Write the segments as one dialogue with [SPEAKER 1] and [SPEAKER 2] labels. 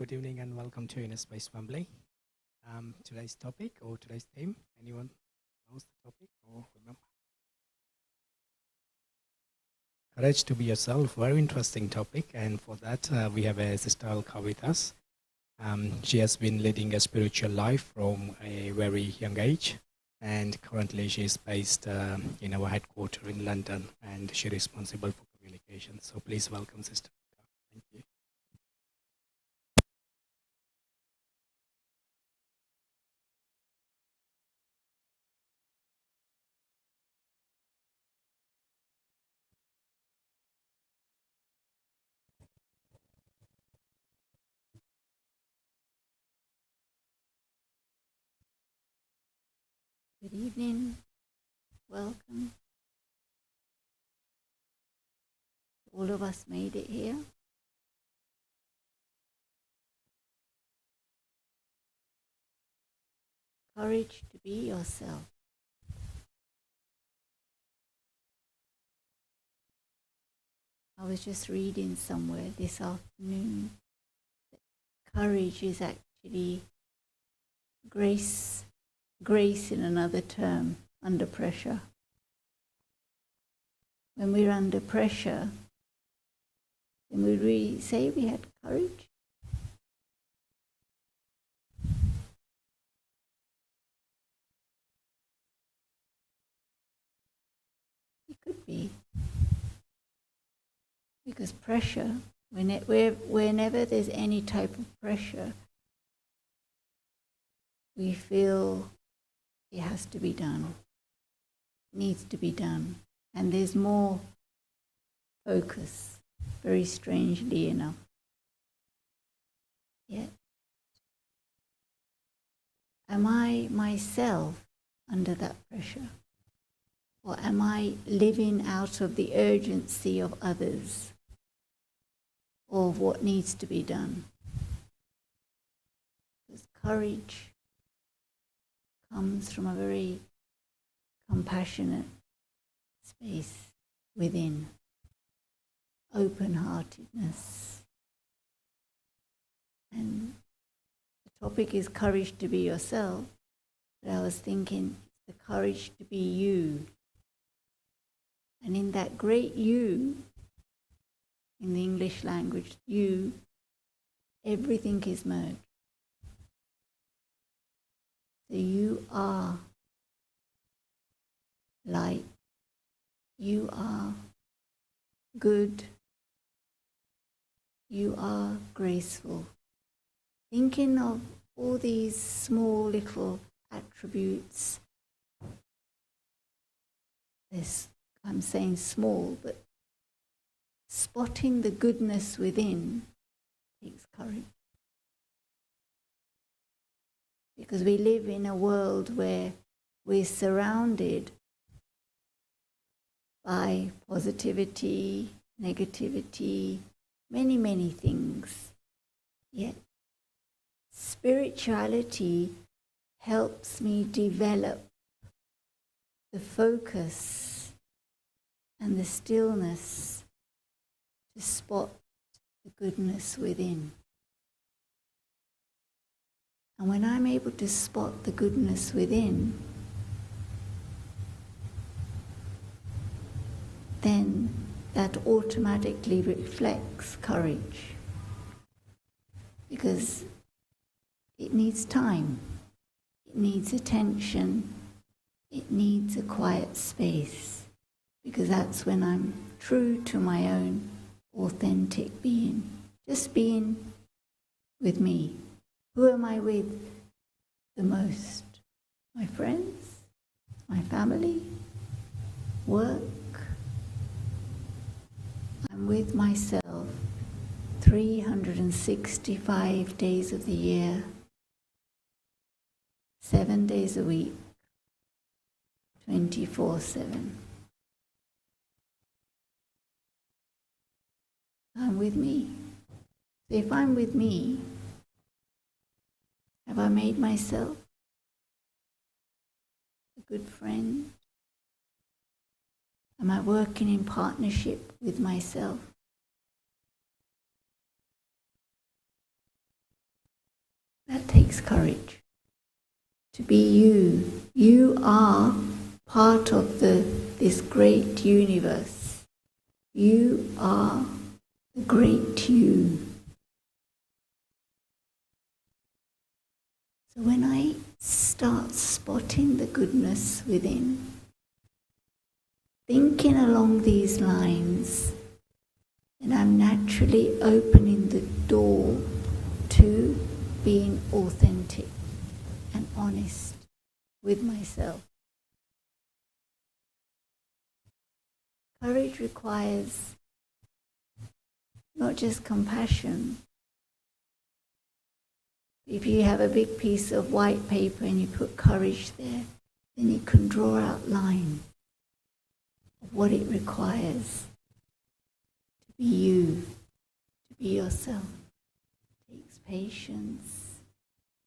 [SPEAKER 1] good evening and welcome to Inner Space Family. Today's topic or today's theme, anyone knows the topic or remember? Courage to be yourself, very interesting topic, and for that we have a sister Alka with us. She has been leading a spiritual life from a very young age, and currently she is based in our headquarters in London, and she is responsible for communication. So please welcome Sister Alka. Thank you.
[SPEAKER 2] Good evening, welcome. All of us made it here. Courage to be yourself. I was just reading somewhere this afternoon that courage is actually grace in another term, under pressure. When we're under pressure, then would we say we had courage? It could be. Because pressure, whenever there's any type of pressure, we feel it has to be done, needs to be done. And there's more focus, very strangely enough. Yet, am I myself under that pressure? Or am I living out of the urgency of others, or of what needs to be done? Because courage comes from a very compassionate space within, open-heartedness. And the topic is courage to be yourself, but I was thinking the courage to be you. And in that great you, in the English language, you, everything is merged. So you are light, you are good, you are graceful. Thinking of all these small little attributes, I'm saying small, but spotting the goodness within takes courage. Because we live in a world where we're surrounded by positivity, negativity, many, many things. Yet spirituality helps me develop the focus and the stillness to spot the goodness within. And when I'm able to spot the goodness within, then that automatically reflects courage. Because it needs time, it needs attention, it needs a quiet space. Because that's when I'm true to my own authentic being. Just being with me. Who am I with the most? My friends? My family? Work? I'm with myself 365 days of the year, 7 days a week, 24/7. I'm with me. So if I'm with me, have I made myself a good friend? Am I working in partnership with myself? That takes courage. To be you. You are part of this great universe. You are the great you. So when I start spotting the goodness within, thinking along these lines, then I'm naturally opening the door to being authentic and honest with myself. Courage requires not just compassion. If you have a big piece of white paper and you put courage there, then you can draw out lines of what it requires to be you, to be yourself. It takes patience,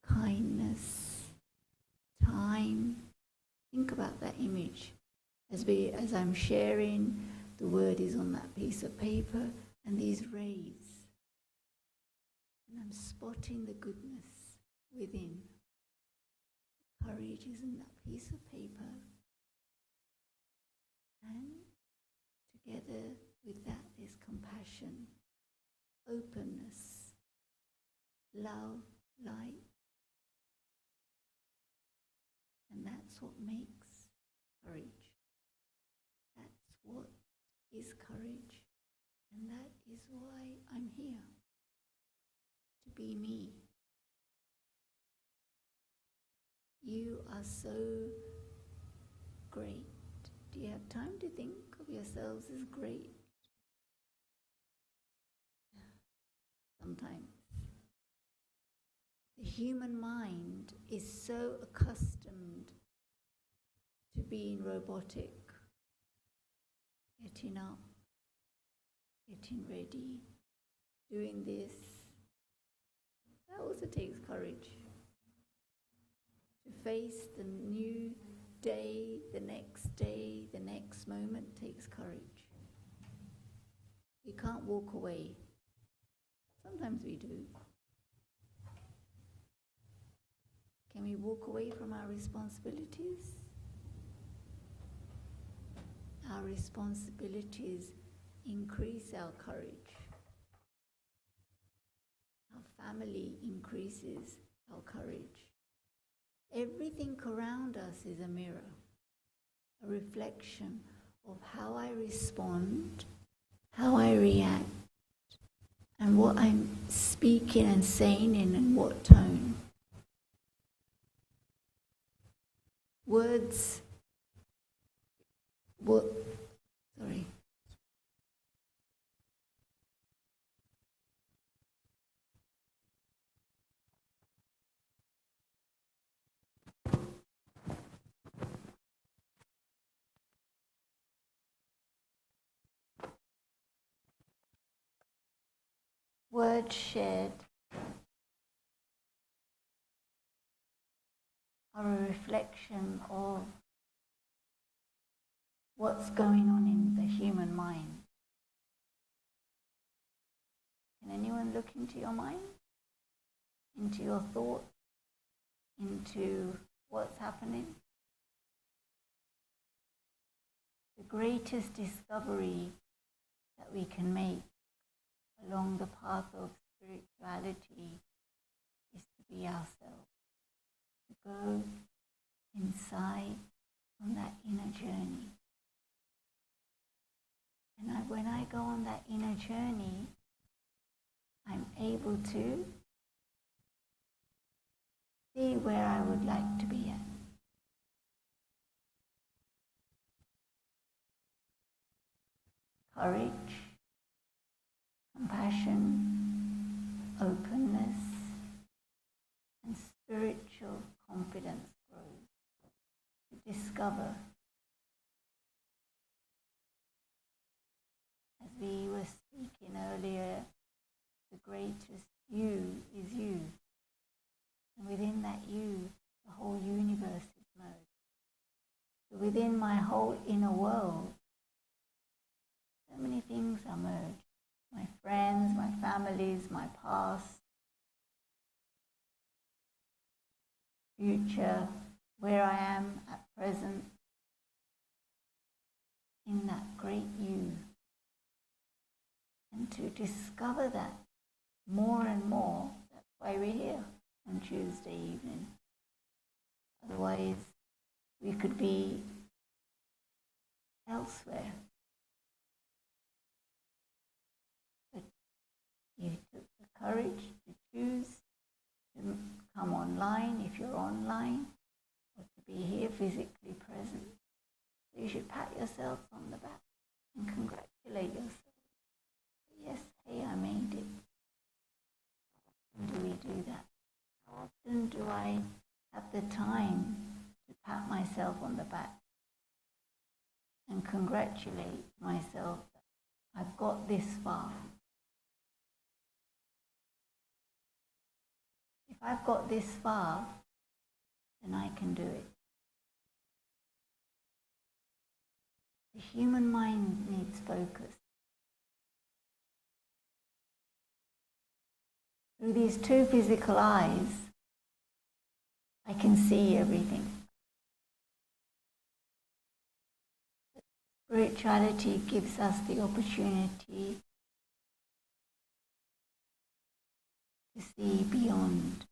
[SPEAKER 2] kindness, time. Think about that image. As I'm sharing, the word is on that piece of paper and these rays. And I'm spotting the goodness within. Courage is in that piece of paper. And together with that is compassion, openness, love, light. And that's what makes courage. That's what is courage. And that is why I'm here. To be me. You are so great. Do you have time to think of yourselves as great? Sometimes. The human mind is so accustomed to being robotic, getting up, getting ready, doing this. That also takes courage. To face the new day, the next moment takes courage. You can't walk away. Sometimes we do. Can we walk away from our responsibilities? Our responsibilities increase our courage. Our family increases our courage. Everything around us is a mirror, a reflection of how I respond, how I react, and what I'm speaking and saying in what tone. Words, sorry. Words shared are a reflection of what's going on in the human mind. Can anyone look into your mind? Into your thoughts? Into what's happening? The greatest discovery that we can make along the path of spirituality is to be ourselves, to go inside on that inner journey. And when I go on that inner journey, I'm able to see where I would like to be at. Courage, compassion, openness, and spiritual confidence grows. To discover, as we were speaking earlier, the greatest you is you. And within that you, the whole universe is merged. So within my whole inner world, so many things are merged. My friends, my families, my past, future, where I am at present, in that great you. And to discover that more and more, that's why we're here on Tuesday evening. Otherwise, we could be elsewhere. But you took the courage to choose to come online if you're online, or to be here physically present. So you should pat yourselves on the back and congratulate yourself. Yes, hey, I made it. Do we do that? How often do I have the time to pat myself on the back and congratulate myself that I've got this far? If I've got this far, then I can do it. The human mind needs focus. Through these two physical eyes, I can see everything. Spirituality gives us the opportunity to see beyond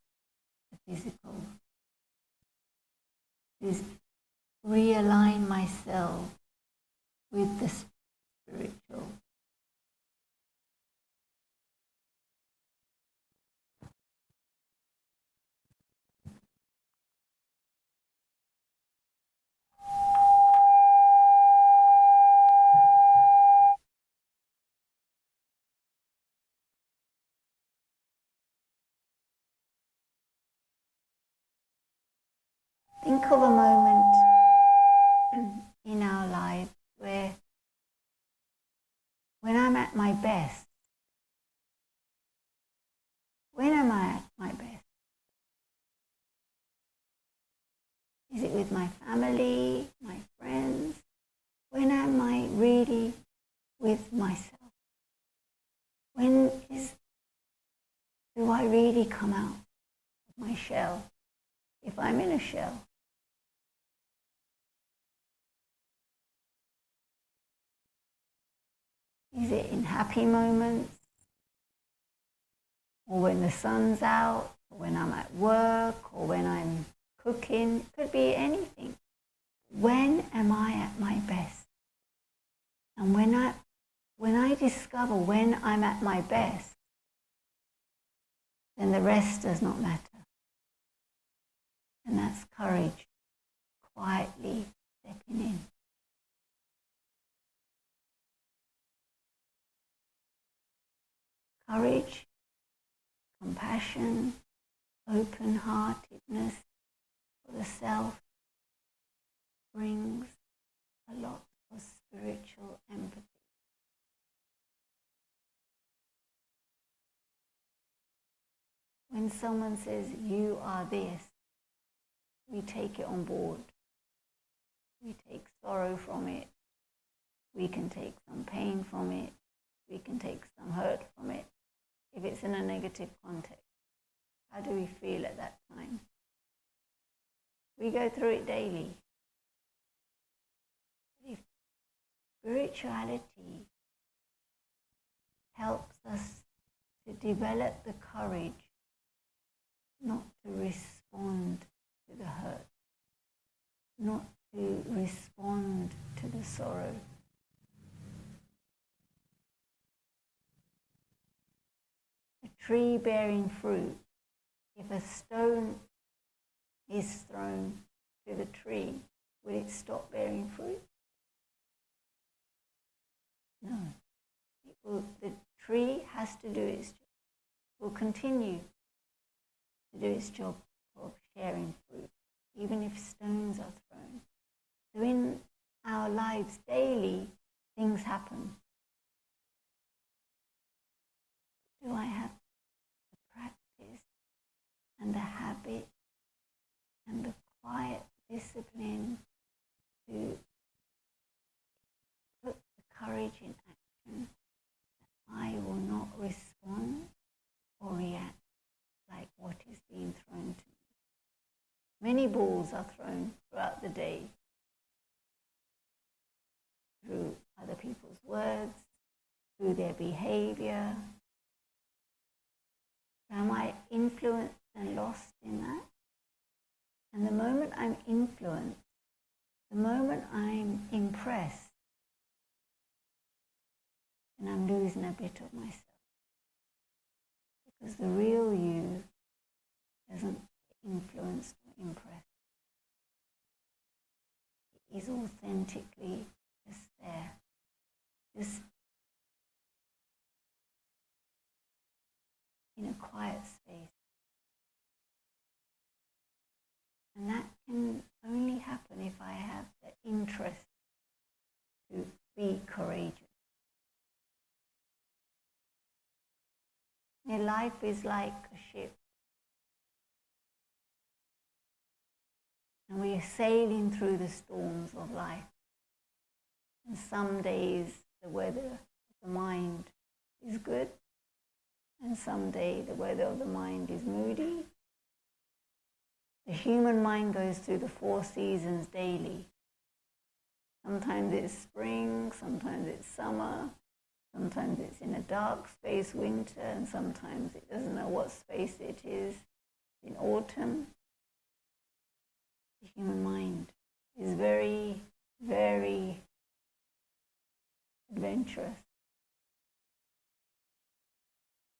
[SPEAKER 2] the physical, to realign myself with the spiritual. Think of a moment in our lives where, when I'm at my best, when am I at my best? Is it with my family, my friends? When am I really with myself? When do I really come out of my shell, if I'm in a shell? Is it in happy moments? Or when the sun's out? Or when I'm at work? Or when I'm cooking? It could be anything. When am I at my best? And when I discover when I'm at my best, then the rest does not matter. And that's courage, quietly stepping in. Courage, compassion, open-heartedness for the self brings a lot of spiritual empathy. When someone says, you are this, we take it on board. We take sorrow from it. We can take some pain from it. We can take some hurt from it. If it's in a negative context, how do we feel at that time? We go through it daily. But if spirituality helps us to develop the courage not to respond to the hurt, not to respond to the sorrow. A tree bearing fruit, if a stone is thrown to the tree, will it stop bearing fruit? No. The tree has to do its job. It will continue to do its job of sharing fruit, even if stones are thrown. So in our lives daily, things happen. Do I have the practice and the habit and the quiet discipline to put the courage in action that I will not respond or react like what is being thrown to Many balls are thrown throughout the day through other people's words, through their behavior. Am I influenced and lost in that? And the moment I'm influenced, the moment I'm impressed, then I'm losing a bit of myself. Because the real you doesn't get influenced or impressed. It is authentically just there, just in a quiet space. And that can only happen if I have the interest to be courageous. Your life is like a ship. And we are sailing through the storms of life. And some days the weather of the mind is good, and some day the weather of the mind is moody. The human mind goes through the 4 seasons daily. Sometimes it's spring, sometimes it's summer, sometimes it's in a dark space, winter, and sometimes it doesn't know what space it is in autumn. The human mind is very, very adventurous.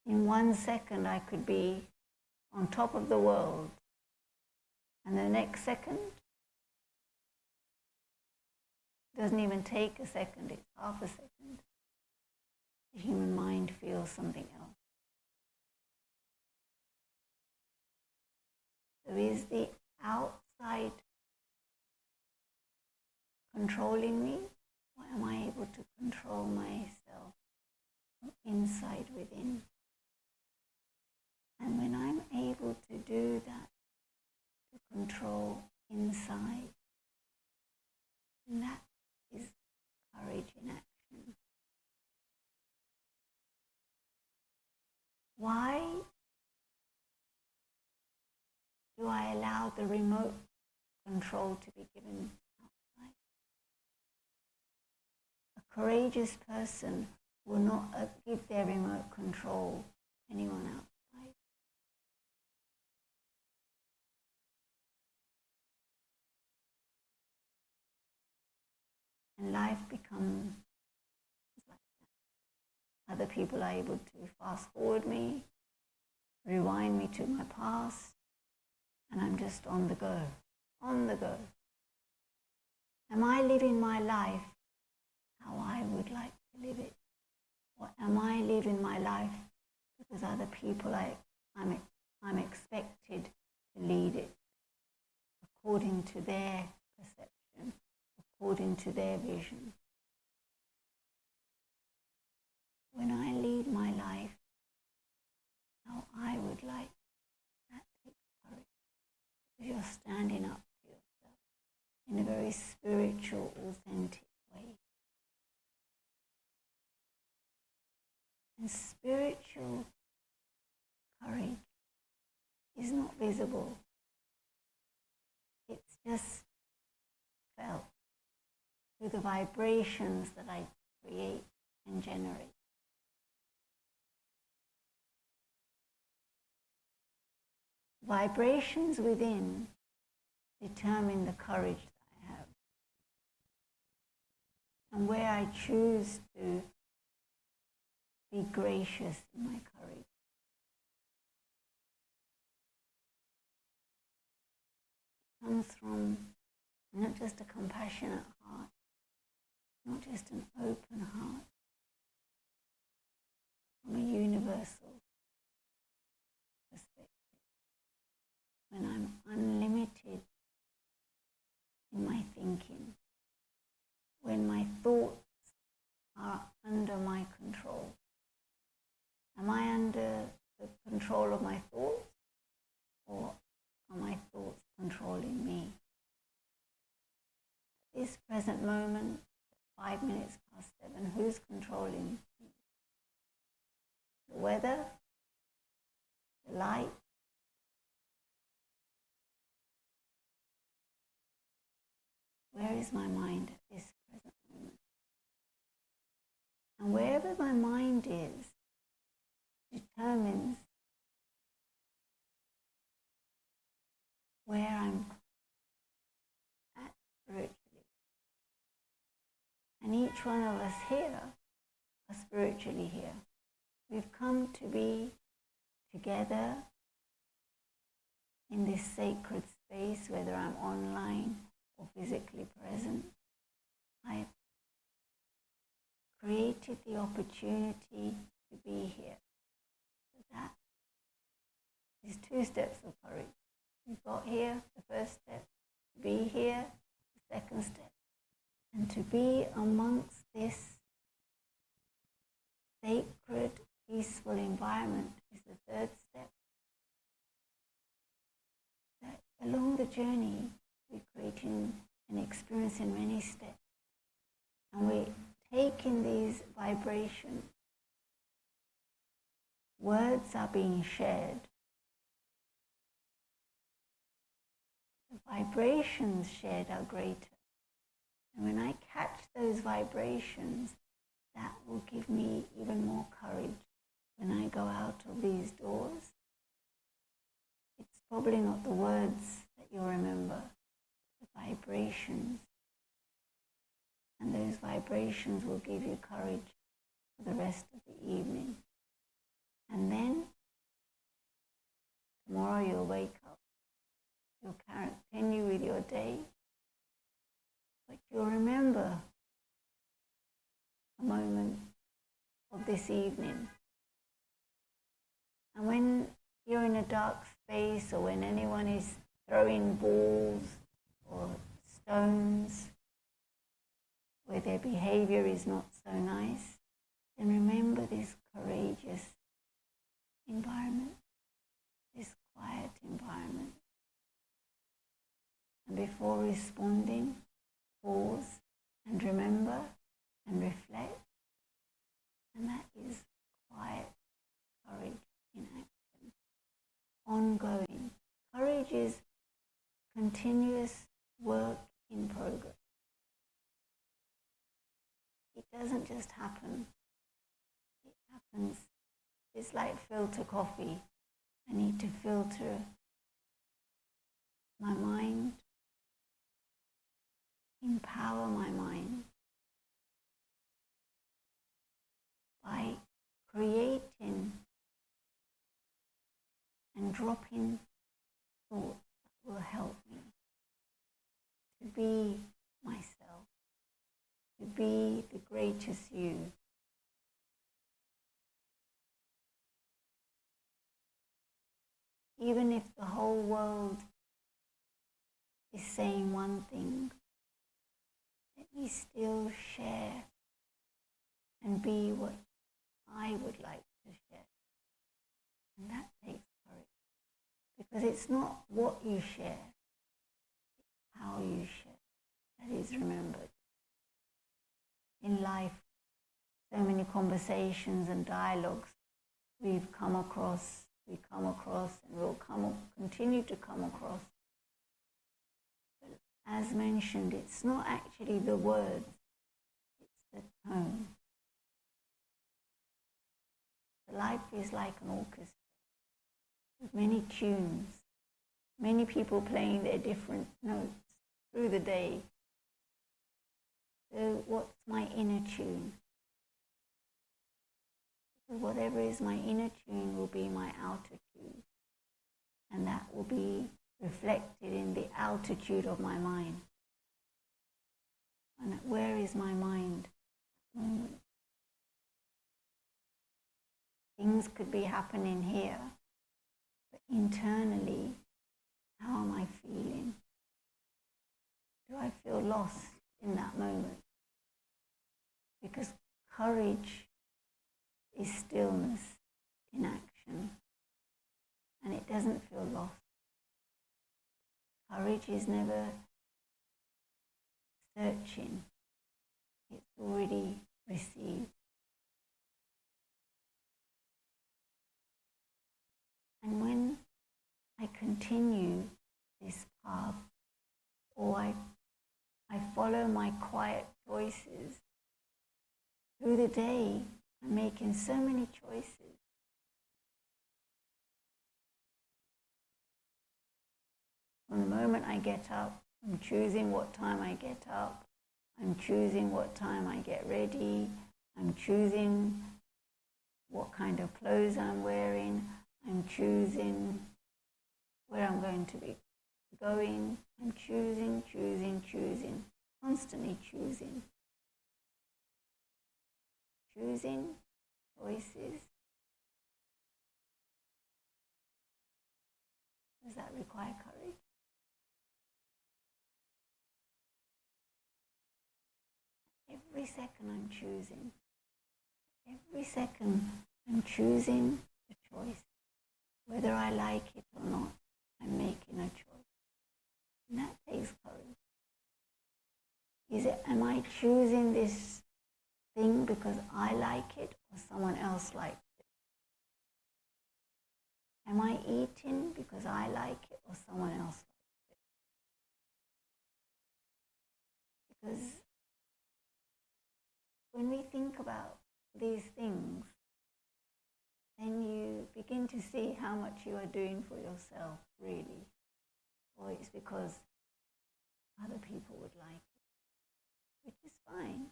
[SPEAKER 2] In 1 second I could be on top of the world, and the next second, doesn't even take a second, it's half a second. The human mind feels something else. So is the outside controlling me, or am I able to control myself from inside within? And when I'm able to do that, to control inside, that is courage in action. Why do I allow the remote control to be given outside? A courageous person will not give their remote control to anyone outside. And life becomes like that. Other people are able to fast forward me, rewind me to my past, and I'm just on the go, on the go. Am I living my life how I would like to live it? Or am I living my life because other people I'm expected to lead it according to their perception, according to their vision? When I lead my life how I would like, that takes courage. Because you're standing up to yourself in a very spiritual, authentic way. And spiritual courage is not visible. It's just felt through the vibrations that I create and generate. Vibrations within determine the courage that I have. And where I choose to be gracious in my courage. It comes from not just a compassionate heart, not just an open heart, from a universal perspective. When I'm unlimited in my thinking, when my thoughts are under my control. Am I under the control of my thoughts, or are my thoughts controlling me? At this present moment, 5 minutes past 7, who's controlling me? The weather, the light, where is my mind at this present moment? And wherever my mind is determines where I'm at spiritually. And each one of us here are spiritually here. We've come to be together in this sacred space, whether I'm online or physically present. I've created the opportunity to be here. So that is 2 steps of courage. We've got here, the first step, to be here, the second step, and to be amongst this sacred, peaceful environment is the third step. That along the journey, we're creating and experiencing many steps, and we're taking these vibrations. Words are being shared. The vibrations shared are greater. And when I catch those vibrations, that will give me even more courage when I go out of these doors. It's probably not the words that you'll remember, the vibrations. And those vibrations will give you courage for the rest of the evening. And then, tomorrow you'll wake up. You'll continue with your day. But you'll remember a moment of this evening. And when you're in a dark space, or when anyone is throwing balls or stones, where their behavior is not so nice, then remember this courageous environment, this quiet environment. And before responding, pause and remember and reflect. And that is quiet courage in action. Ongoing. Courage is continuous work in progress. It doesn't just happen. It happens. It's like filter coffee. I need to filter my mind, empower my mind by creating and dropping thoughts that will help me to be myself, to be the greatest you. Even if the whole world is saying one thing, let me still share and be what I would like to share. And that takes courage. Because it's not what you share, it's how you share that is remembered. In life, so many conversations and dialogues we've come across, we come across, and will continue to come across. But as mentioned, it's not actually the words, it's the tone. Life is like an orchestra with many tunes, many people playing their different notes through the day. So what's my inner tune? So whatever is my inner tune will be my outer tune, and that will be reflected in the altitude of my mind. And where is my mind at the moment? Things could be happening here, but internally, how am I feeling? Do I feel lost in that moment? Because courage is stillness in action, and it doesn't feel lost. Courage is never searching, it's already received. And when I continue this path, or I follow my quiet choices, through the day, I'm making so many choices. From the moment I get up, I'm choosing what time I get up. I'm choosing what time I get ready. I'm choosing what kind of clothes I'm wearing. I'm choosing where I'm going to be going. I'm choosing, constantly choosing. Choosing, choices. Does that require courage? Every second I'm choosing. Every second I'm choosing a choice. Whether I like it or not, I'm making a choice. And that takes courage. Am I choosing this thing because I like it or someone else likes it? Am I eating because I like it or someone else likes it? Because when we think about these things, then you begin to see how much you are doing for yourself, really. Or it's because other people would like it, which is fine.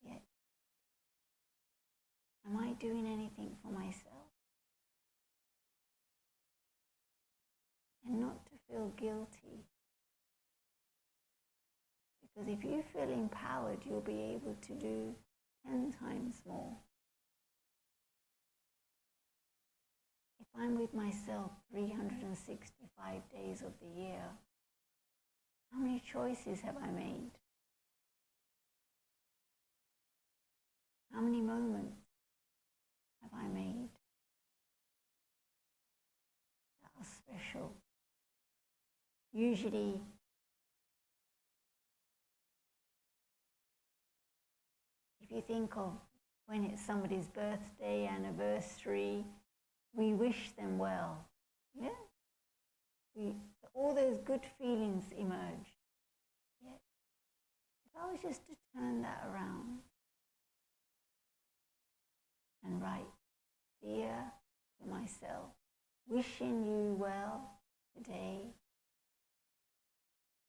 [SPEAKER 2] Yet, am I doing anything for myself? And not to feel guilty. Because if you feel empowered, you'll be able to do 10 times more. If I'm with myself 365 days of the year, how many choices have I made? How many moments have I made that are special? Usually, if you think of when it's somebody's birthday, anniversary, we wish them well. Yeah? All those good feelings emerge. Yeah? If I was just to turn that around and write, dear to myself, wishing you well today,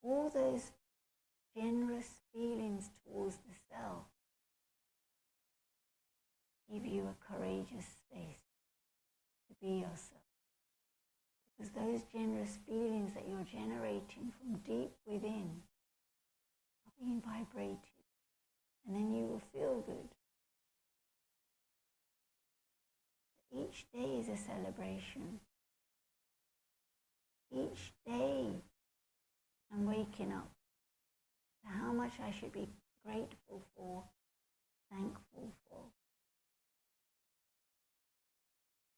[SPEAKER 2] all those generous feelings towards the self give you a courageous space to be yourself. Because those generous feelings that you're generating from deep within are being vibrated. And then you will feel good. Each day is a celebration. Each day I'm waking up to how much I should be grateful for, thankful for.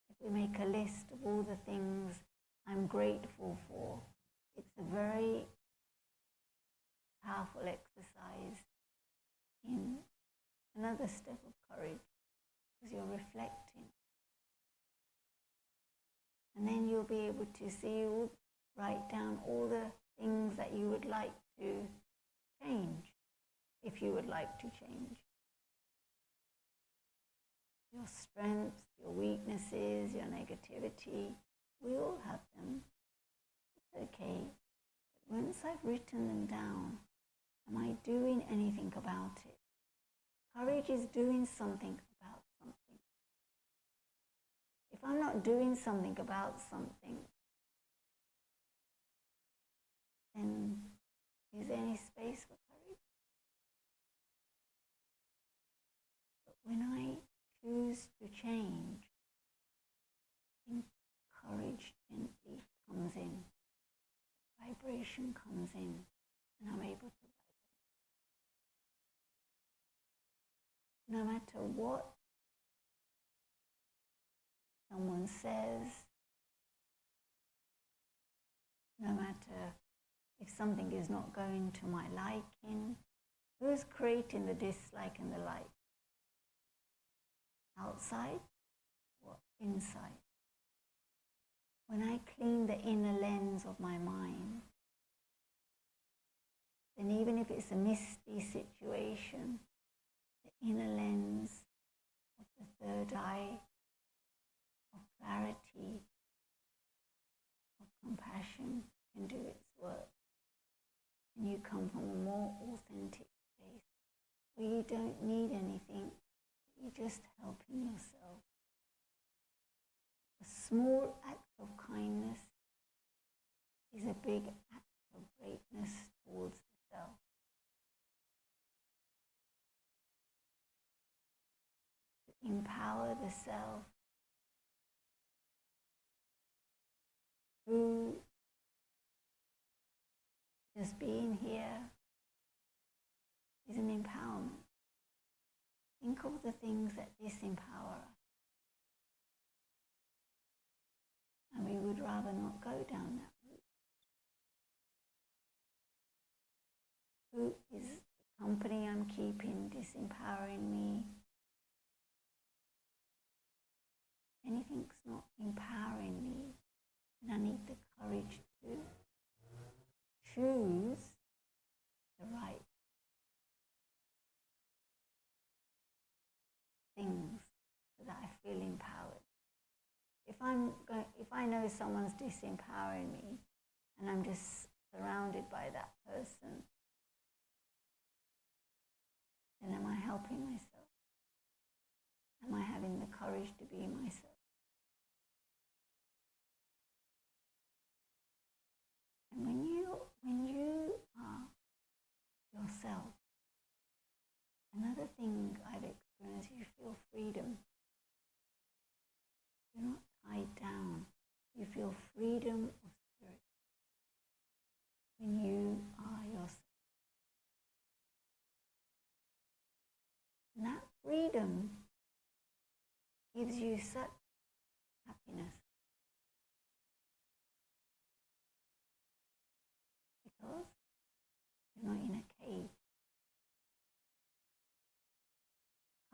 [SPEAKER 2] If we make a list of all the things I'm grateful for, it's a very powerful exercise in another step of courage, because you're reflecting. And then you'll be able to see, write down all the things that you would like to change, if you would like to change. Your strengths, your weaknesses, your negativity, we all have them. It's okay. But once I've written them down, am I doing anything about it? Courage is doing something about something. If I'm not doing something about something, then is there any space for courage? But when I choose to change, then courage gently comes in, vibration comes in, and I'm able to vibrate. No matter what someone says, no matter if something is not going to my liking, who's creating the dislike and the like? Outside or inside? When I clean the inner lens of my mind, the And even if it's a misty situation, the inner lens of the third eye, of clarity, of compassion can do its work. And you come from a more authentic place where you don't need anything, you're just helping yourself. A small act of kindness is a big act of greatness towards the self. To empower the self through just being here is an empowerment. Think of the things that disempower us. And we would rather not go down that route. Who is the company I'm keeping disempowering me? Anything's not empowering me, and I need the courage to choose the right things so that I feel empowered. If I know someone's disempowering me and I'm just surrounded by that person, then am I helping myself? Am I having the courage to be myself? And when you are yourself, another thing I've experienced, you feel freedom. You're not tied down. You feel freedom of spirit when you are yourself. And that freedom gives you such happiness. Because you're not in a cage.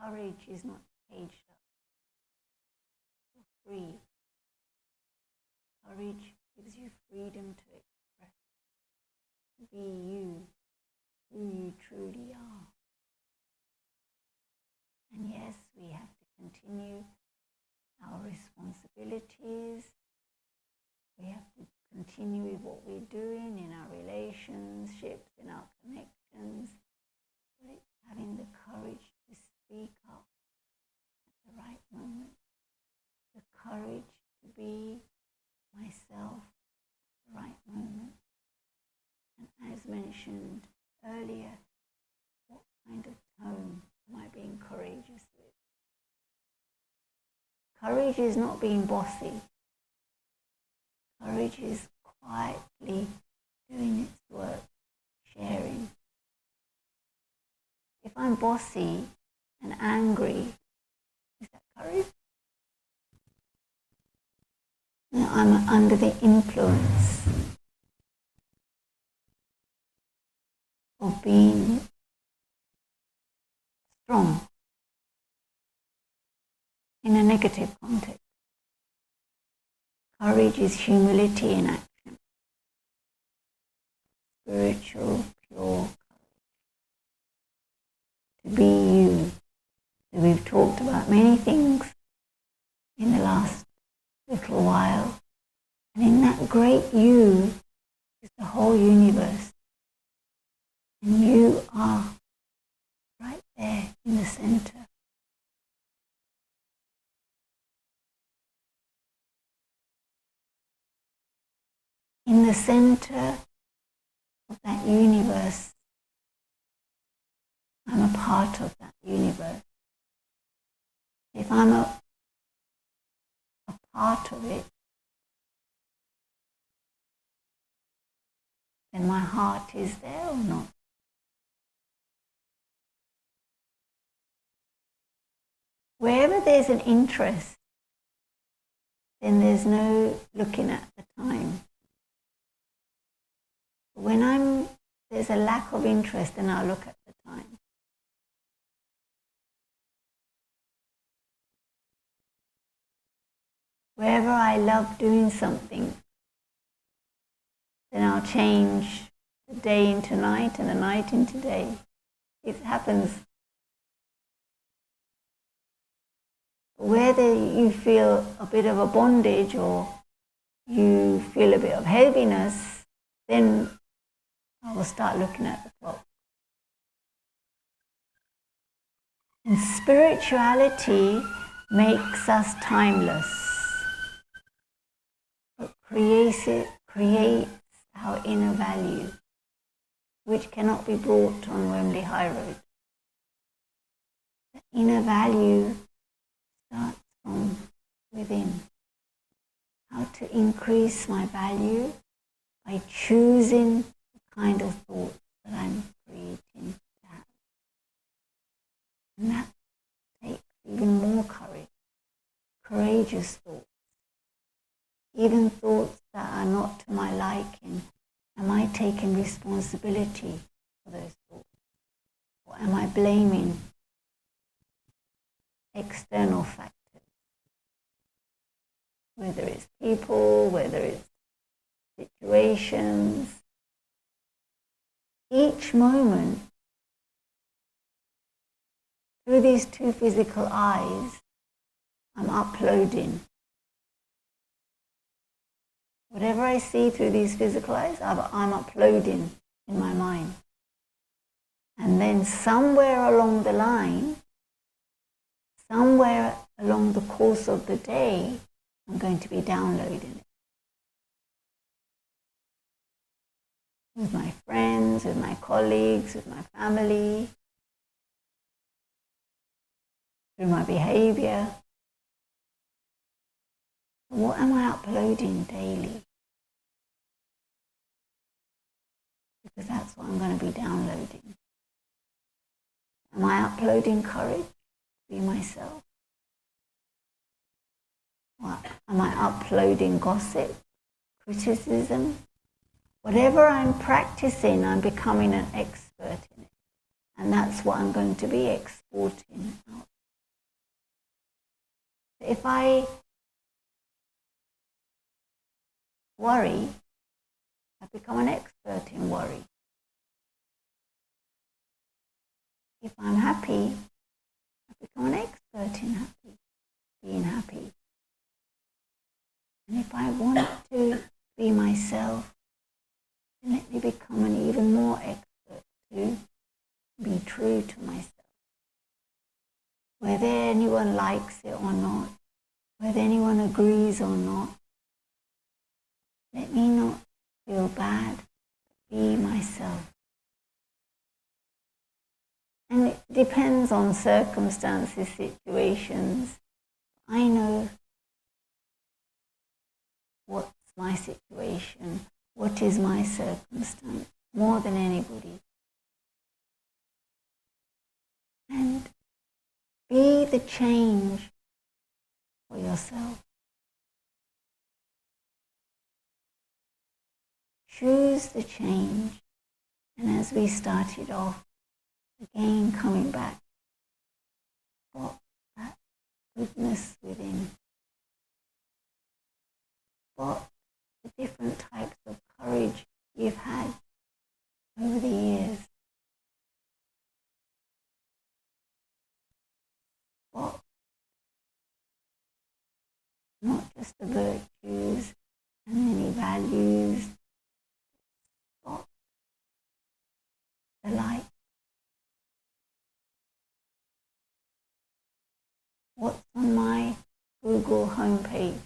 [SPEAKER 2] Courage is not caged up. You're free. Courage gives you freedom to express, to be you, who you truly are. And yes, we have to continue our responsibilities. We have to continue with what we're doing in our relationships, in our connections. But it's having the courage to speak up at the right moment. The courage to be myself at the right moment. And as mentioned earlier, what kind of tone am I being courageous with? Courage is not being bossy. Courage is quietly doing its work, sharing. If I'm bossy and angry, is that courage? No, I'm under the influence of being strong in a negative context. Courage is humility in action. Spiritual, pure courage. To be you. We've talked about many things in the last little while. And in that great you is the whole universe. And you are right there in the center. In the center of that universe, I'm a part of that universe. If I'm a part of it, then my heart is there or not? Wherever there's an interest, then there's no looking at the time. When there's a lack of interest, then I'll look at the time. Wherever I love doing something, then I'll change the day into night and the night into day. It happens. Whether you feel a bit of a bondage or you feel a bit of heaviness, then I will start looking at the clock. And spirituality makes us timeless. It creates our inner value, which cannot be brought on Wembley High Road. The inner value starts from within. How to increase my value by choosing the kind of thoughts that I'm creating to have. And that takes even more courage, courageous thoughts. Even thoughts that are not to my liking, am I taking responsibility for those thoughts? Or am I blaming external factors? Whether it's people, whether it's situations. Each moment, through these two physical eyes, I'm uploading. Whatever I see through these physical eyes, I'm uploading in my mind. And then somewhere along the line, somewhere along the course of the day, I'm going to be downloading it. With my friends, with my colleagues, with my family, through my behavior. What am I uploading daily? Because that's what I'm going to be downloading. Am I uploading courage to be myself? Or am I uploading gossip, criticism? Whatever I'm practicing, I'm becoming an expert in it. And that's what I'm going to be exporting out. If I worry, I become an expert in worry. If I'm happy, I become an expert in being happy. And if I want to be myself, then let me become an even more expert to be true to myself. Whether anyone likes it or not, whether anyone agrees or not, let me not feel bad, be myself. And it depends on circumstances, situations. I know what's my situation, what is my circumstance, more than anybody. And be the change for yourself. Choose the change. And as we started off, again coming back, spot that goodness within. Spot the different types of courage you've had over the years. Spot not just the virtues and any values, spot the light. What's on my Google homepage?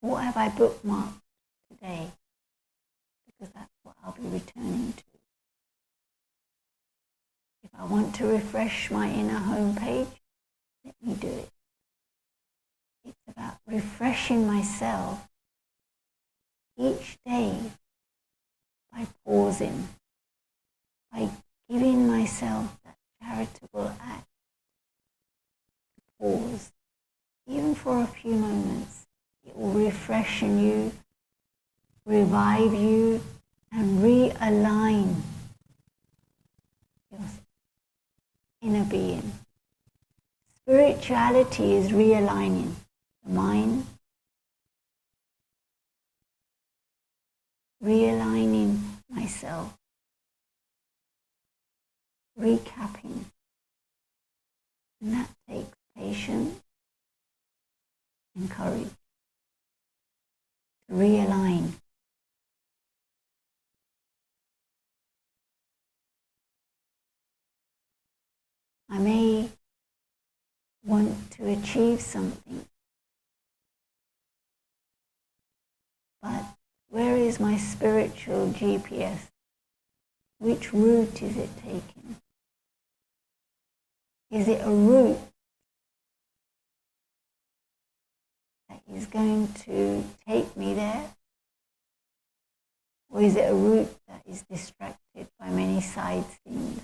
[SPEAKER 2] What have I bookmarked today? Because that's what I'll be returning to. If I want to refresh my inner homepage, let me do it. It's about refreshing myself each day by pausing, by giving myself that charitable act to pause, even for a few moments. It will refreshen you, revive you, and realign your inner being. Spirituality is realigning the mind, realigning myself, recapping. And that takes patience and courage to realign. I may want to achieve something, but where is my spiritual GPS? Which route is it taking? Is it a route that is going to take me there? Or is it a route that is distracted by many side scenes?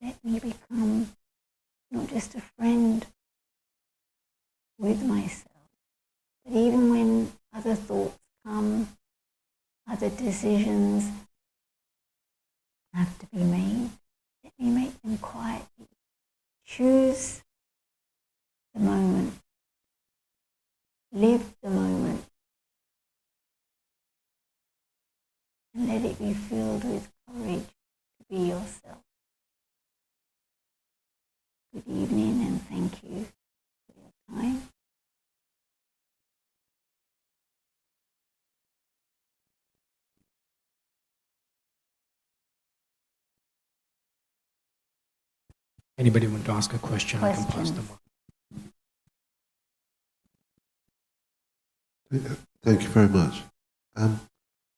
[SPEAKER 2] Let me become not just a friend with myself, but even when other thoughts come, other decisions have to be made, let me make them quietly. Choose the moment. Live the moment. And let it be filled with courage to be yourself. Good evening and thank you for your time.
[SPEAKER 1] Anybody want to ask a question? I can pass them on.
[SPEAKER 3] Thank you very much. I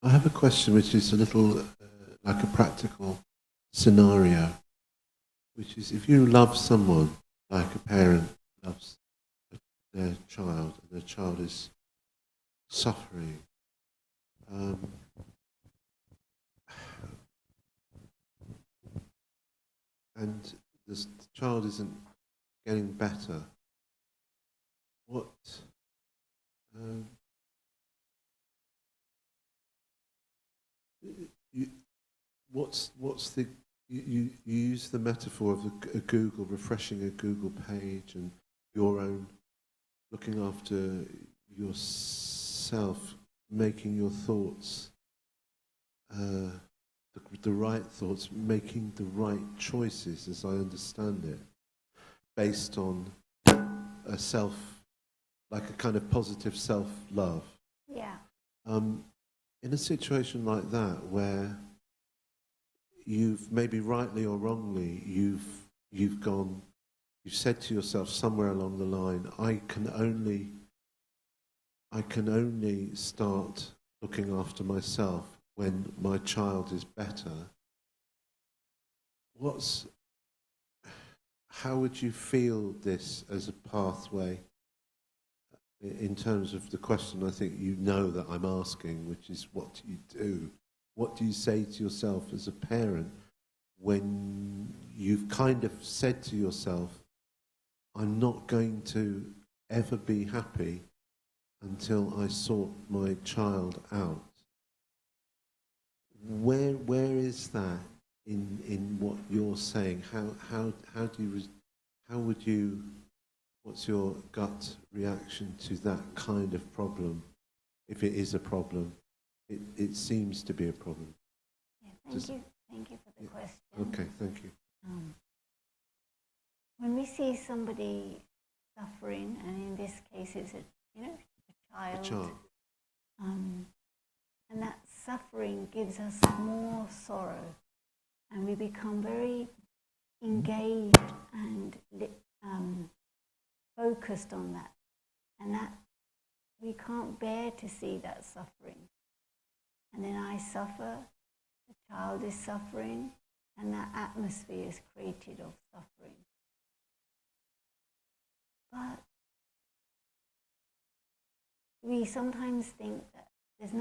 [SPEAKER 3] have a question which is a little like a practical scenario, which is if you love someone like a parent loves their child, and their child is suffering, and the child isn't getting better, what what's the you use the metaphor of a Google, refreshing a Google page, and your own looking after yourself, making your thoughts the right thoughts, making the right choices, as I understand it, based on a self, like a kind of positive self-love.
[SPEAKER 2] Yeah.
[SPEAKER 3] In a situation like that, where you've maybe rightly or wrongly, you've said to yourself somewhere along the line, I can only start looking after myself when my child is better. How would you feel this as a pathway in terms of the question I think you know that I'm asking, which is what do you do? What do you say to yourself as a parent when you've kind of said to yourself, I'm not going to ever be happy until I sort my child out? Where is that in what you're saying? What's your gut reaction to that kind of problem? If it is a problem, it seems to be a problem.
[SPEAKER 2] Yeah, thank you for the question.
[SPEAKER 3] Okay, thank you.
[SPEAKER 2] When we see somebody suffering, and in this case it's a child.
[SPEAKER 3] A child.
[SPEAKER 2] And that suffering gives us more sorrow, and we become very engaged and focused on that, and that we can't bear to see that suffering. And then I suffer, the child is suffering, and that atmosphere is created of suffering. But we sometimes think that there's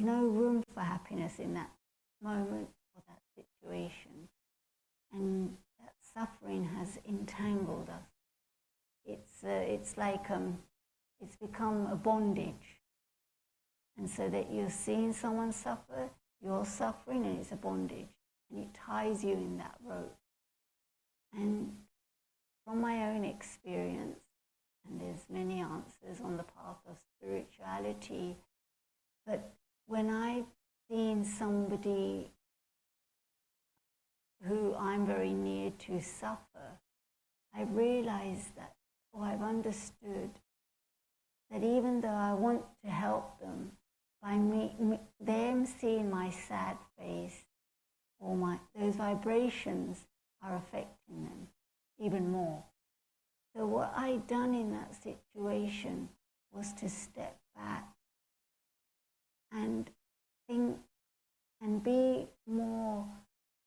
[SPEAKER 2] no room for happiness in that moment or that situation, and that suffering has entangled us. It's like it's become a bondage, and so that you're seeing someone suffer, you're suffering, and it's a bondage. and it ties you in that rope. And from my own experience, and there's many answers on the path of spirituality, but when I've seen somebody who I'm very near to suffer, I realized that, or I've understood that even though I want to help them, by them seeing my sad face or those vibrations are affecting them even more. So what I'd done in that situation was to step back and think and be more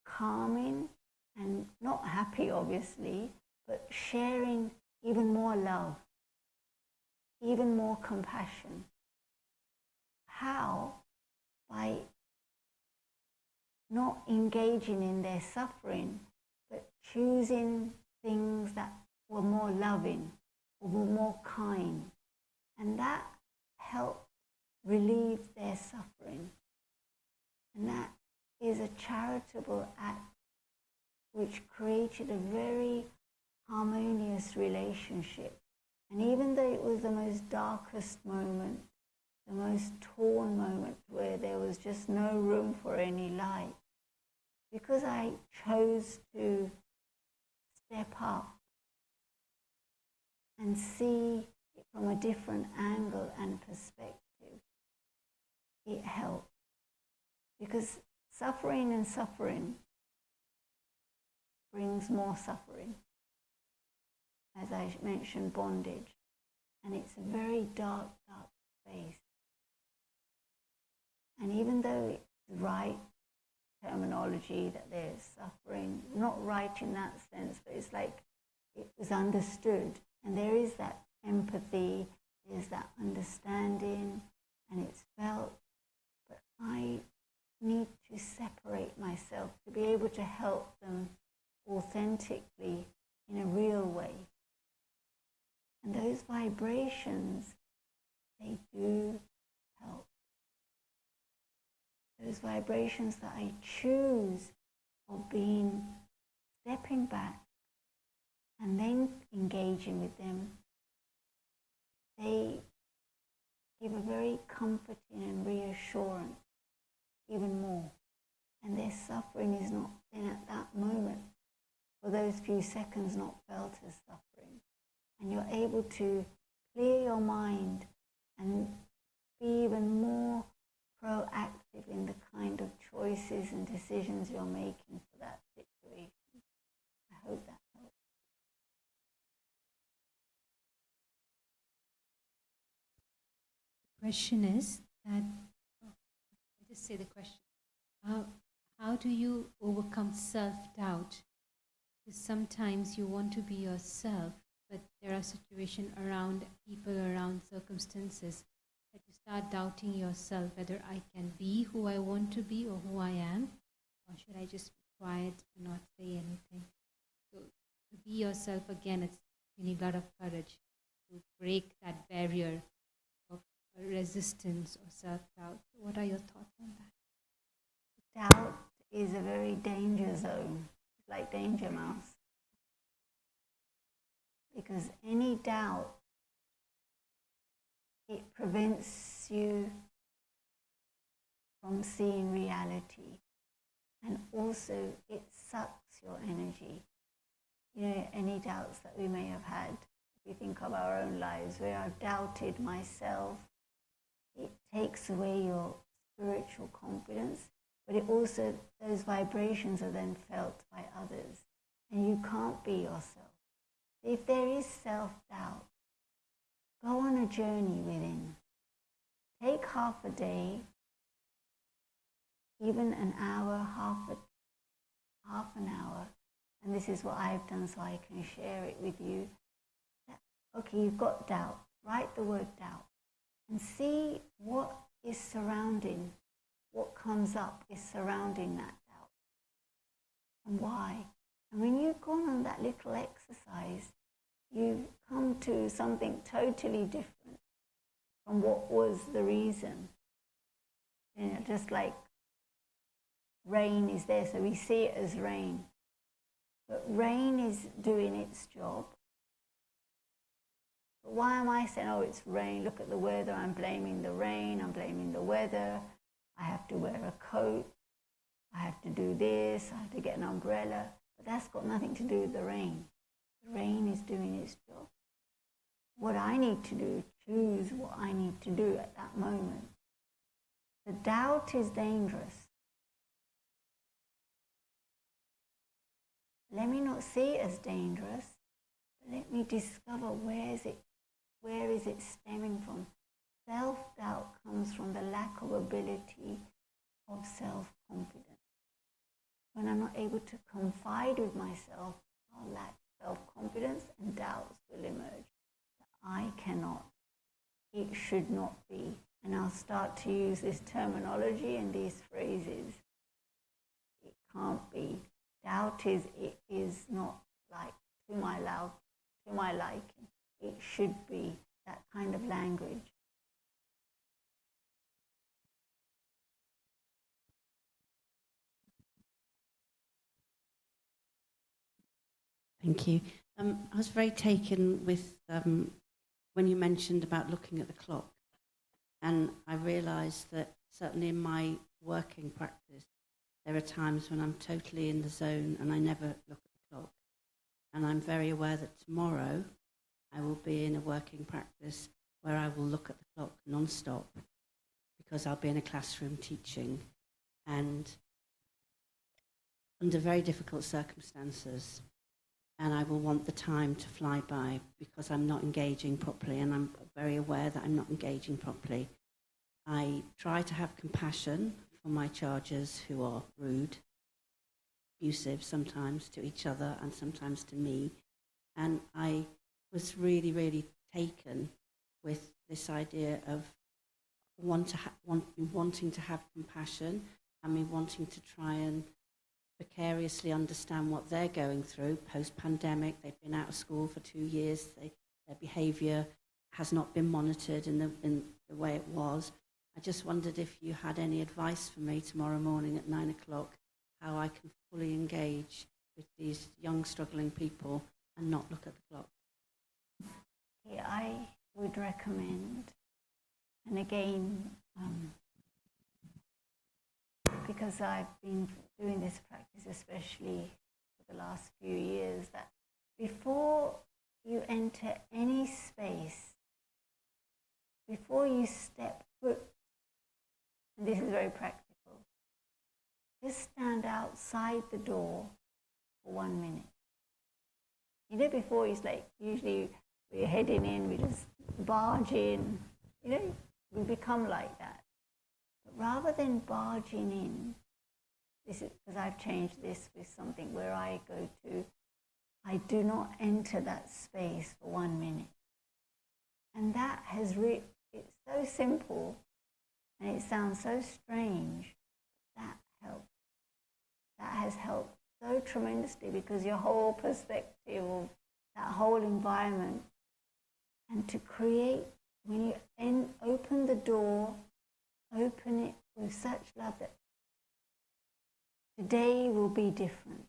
[SPEAKER 2] calming and not happy, obviously, but sharing even more love, even more compassion. How? By not engaging in their suffering, but choosing things that were more loving or were more kind. And that helped relieve their suffering. And that is a charitable act which created a very harmonious relationship. And even though it was the most darkest moment, the most torn moment where there was just no room for any light, because I chose to step up and see it from a different angle and perspective, it helped. Because suffering and suffering brings more suffering. As I mentioned, bondage. And it's a very dark, dark space. And even though it's right terminology that there's suffering, not right in that sense, but it's like it was understood. And there is that empathy, there's that understanding, and it's felt. But I need to separate myself to be able to help them authentically in a real way. And those vibrations, they do help. Those vibrations that I choose of stepping back and then engaging with them, they give a very comforting and reassurance even more. And their suffering is not then at that moment, for those few seconds, not felt as suffering. And you're able to clear your mind and be even more proactive in the kind of choices and decisions you're making for that situation. I hope that helps.
[SPEAKER 4] The question is that, I'll just say the question. How do you overcome self-doubt? Because sometimes you want to be yourself, but there are situations around people, around circumstances, that you start doubting yourself, whether I can be who I want to be or who I am, or should I just be quiet and not say anything? So to be yourself again, you need a lot of courage to break that barrier of resistance or self-doubt. What are your thoughts on that?
[SPEAKER 2] Doubt is a very danger zone, like danger mouse. Because any doubt, it prevents you from seeing reality. And also it sucks your energy. You know, any doubts that we may have had, if you think of our own lives, where I've doubted myself, it takes away your spiritual confidence, but it also, those vibrations are then felt by others, and you can't be yourself. If there is self-doubt, go on a journey within. Take half a day, even an hour, half an hour, and this is what I've done so I can share it with you. Okay, you've got doubt. Write the word doubt and see what is surrounding, what comes up is surrounding that doubt and why. And when you've gone on that little exercise, you come to something totally different from what was the reason. You know, just like rain is there, so we see it as rain. But rain is doing its job. But why am I saying, oh, it's rain, look at the weather, I'm blaming the rain, I'm blaming the weather, I have to wear a coat, I have to do this, I have to get an umbrella. But that's got nothing to do with the rain. The rain is doing its job. What I need to do is choose what I need to do at that moment. The doubt is dangerous. Let me not see it as dangerous, but let me discover where is it stemming from. Self-doubt comes from the lack of ability of self-confidence. When I'm not able to confide with myself, I'll lack self-confidence and doubts will emerge. I cannot, it should not be. And I'll start to use this terminology and these phrases. It can't be. Doubt is, it is not like to my liking. It should be that kind of language.
[SPEAKER 5] Thank you. I was very taken with when you mentioned about looking at the clock, and I realised that certainly in my working practice, there are times when I'm totally in the zone and I never look at the clock. And I'm very aware that tomorrow I will be in a working practice where I will look at the clock non-stop because I'll be in a classroom teaching and under very difficult circumstances. And I will want the time to fly by because I'm not engaging properly, and I'm very aware that I'm not engaging properly. I try to have compassion for my charges who are rude, abusive sometimes to each other and sometimes to me. And I was really, really taken with this idea of wanting to have compassion and me wanting to try and vicariously understand what they're going through post-pandemic. They've been out of school for 2 years. Their behaviour has not been monitored in the way it was. I just wondered if you had any advice for me tomorrow morning at 9 o'clock, how I can fully engage with these young struggling people and not look at the clock.
[SPEAKER 2] Yeah, I would recommend, and again, because I've been doing this practice, especially for the last few years, that before you enter any space, before you step foot, and this is very practical, just stand outside the door for 1 minute. You know, before it's like, usually we're heading in, we just barge in, you know, we become like that. But rather than barging in, this is because I've changed this with something where I go to, I do not enter that space for 1 minute. And that has it's so simple and it sounds so strange. That helps. That has helped so tremendously because your whole perspective of that whole environment, and to create, when you open the door, open it with such love that today will be different.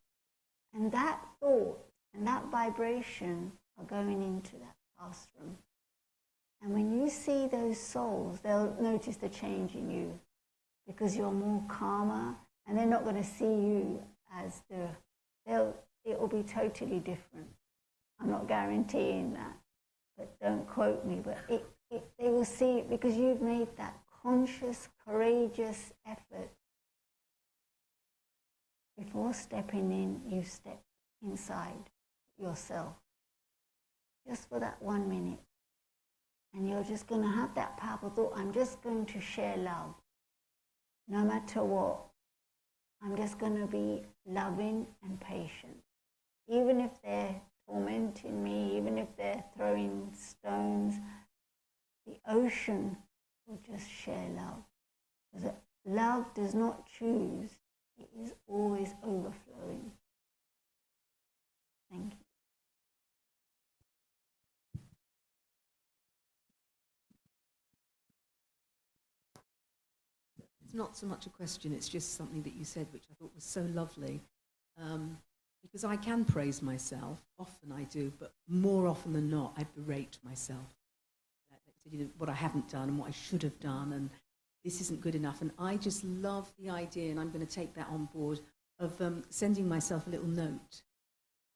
[SPEAKER 2] And that thought and that vibration are going into that classroom. And when you see those souls, they'll notice the change in you because you're more calmer, and they're not going to see you as it will be totally different. I'm not guaranteeing that, but don't quote me, but they will see it because you've made that conscious, courageous effort. Before stepping in, you step inside yourself, just for that 1 minute. And you're just going to have that powerful thought, I'm just going to share love. No matter what, I'm just going to be loving and patient. Even if they're tormenting me, even if they're throwing stones, the ocean will just share love. Because love does not choose, it is always overflowing. Thank you.
[SPEAKER 6] It's not so much a question, it's just something that you said, which I thought was so lovely. Because I can praise myself, often I do, but more often than not, I berate myself. What I haven't done and what I should have done, and this isn't good enough. And I just love the idea, and I'm going to take that on board, of sending myself a little note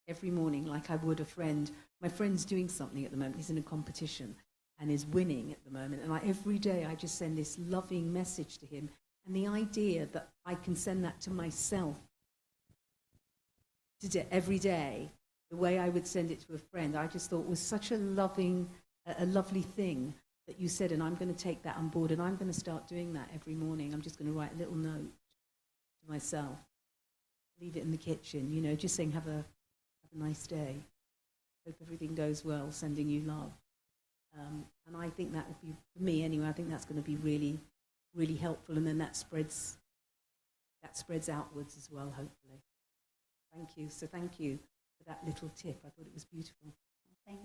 [SPEAKER 6] every morning, like I would a friend. My friend's doing something at the moment, he's in a competition and is winning at the moment, and every day I just send this loving message to him, and the idea that I can send that to myself every day, the way I would send it to a friend, I just thought was such a lovely thing that you said, and I'm going to take that on board, and I'm going to start doing that every morning. I'm just going to write a little note to myself, leave it in the kitchen, you know, just saying, have a nice day, hope everything goes well, sending you love. And I think that would be, for me anyway, I think that's going to be really, really helpful, and then that spreads outwards as well, hopefully. Thank you. So thank you for that little tip. I thought it was beautiful.
[SPEAKER 2] Thank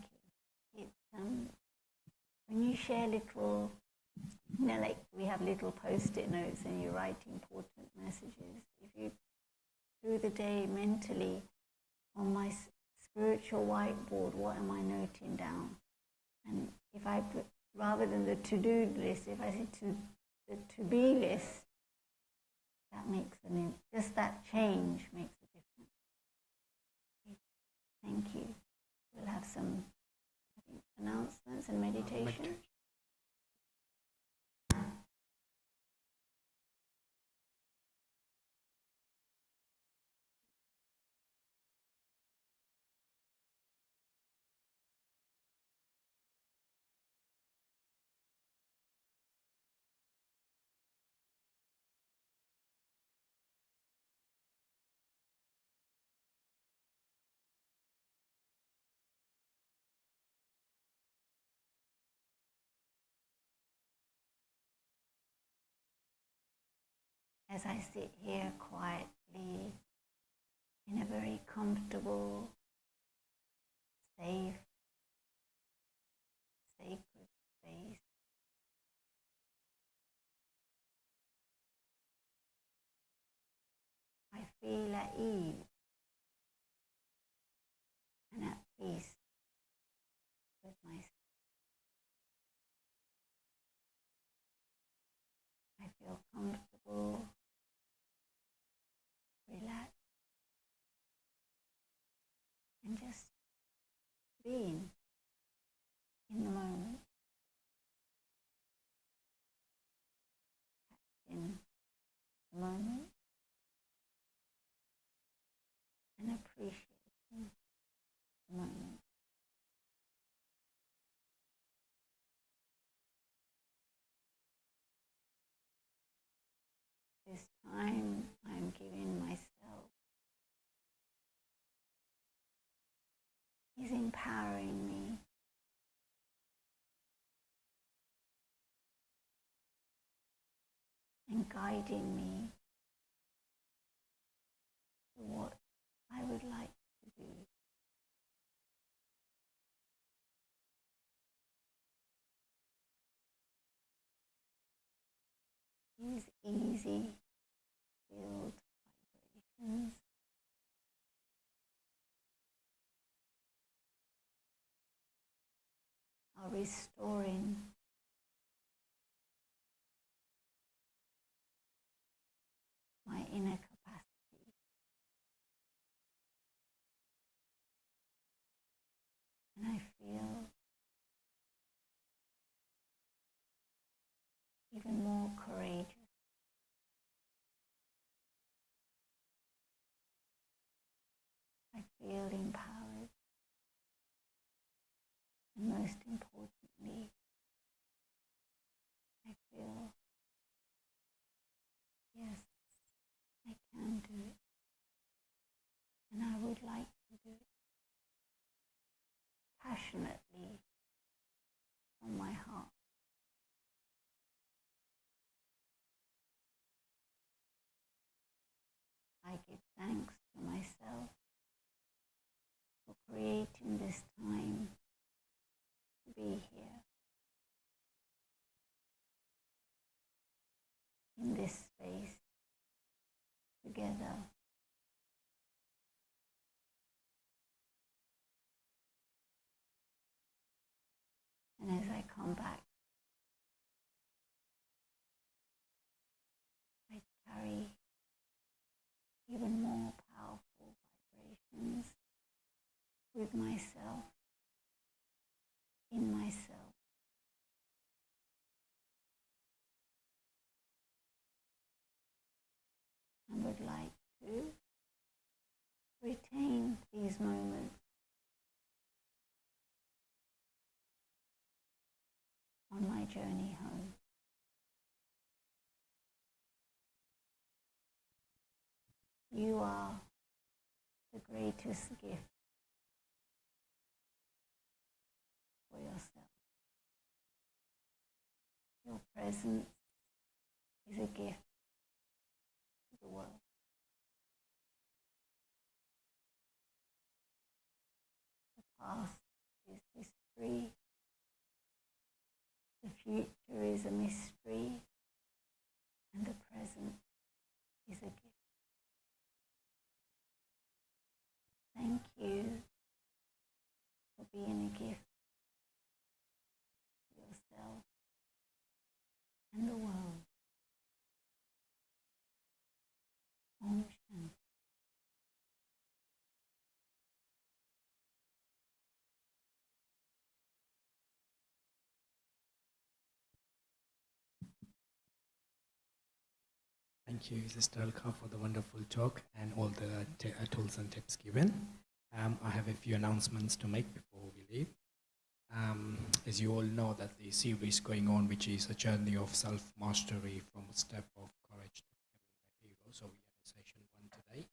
[SPEAKER 2] you. When you share little, you know, like we have little post-it notes and you write important messages, if you, through the day mentally, on my spiritual whiteboard, what am I noting down? And if I put, rather than the to-do list, if I say the to-be list, that makes just that change makes a difference. Okay. Thank you. We'll have some, I think, announcements and meditation. As I sit here quietly, in a very comfortable, safe, sacred space, I feel at ease and at peace with myself. I feel comfortable, relaxed, and just being in the moment, in the moment, and appreciating the moment. This time I'm giving myself is empowering me and guiding me to what I would like to do. These easy filled vibrations are restoring my inner capacity. And I feel even more courageous. I feel empowered. And most importantly, I feel, yes, I can do it. And I would like to do it passionately from my heart. I give thanks to myself for creating this time to be here in this together. And as I come back, I carry even more powerful vibrations with myself, in myself. I would like to retain these moments on my journey home. You are the greatest gift for yourself. Your presence is a gift to the world. The past is history. The future is a mystery. And the present is a gift. Thank you for being a gift to yourself and the world. Om Shanti.
[SPEAKER 1] Thank you, Sister Alka, for the wonderful talk and all the tools and tips given. I have a few announcements to make before we leave. As you all know, that the series going on, which is a journey of self-mastery from a step of courage to becoming a hero. So we had a session 1 today.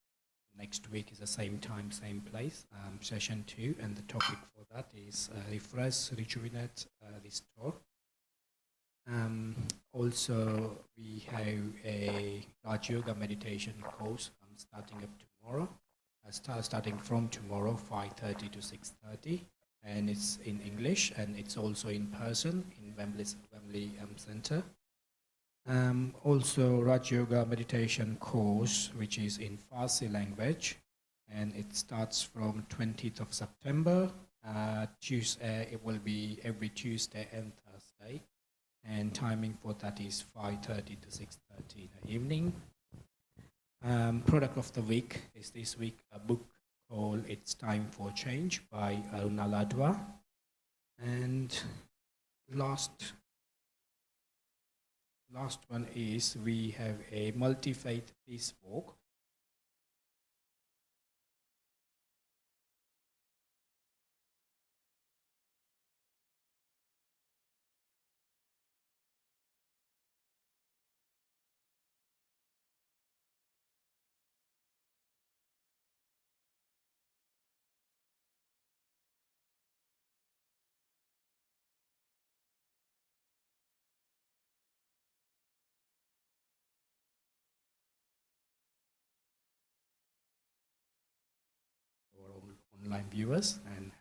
[SPEAKER 1] Next week is the same time, same place, session 2, and the topic for that is refresh, rejuvenate, restore. Also, we have a Raj Yoga meditation course starting up tomorrow, starting from tomorrow, 5:30 to 6:30, and it's in English, and it's also in person in Wembley Center. Also, Raj Yoga meditation course, which is in Farsi language, and it starts from 20th of September. Tuesday, it will be every Tuesday and Thursday. And timing for that is 5:30 to 6:30 in the evening. Product of the week is this week a book called It's Time for Change by Aruna Ladwa. And last one is we have a multi-faith peace walk. Our online viewers, and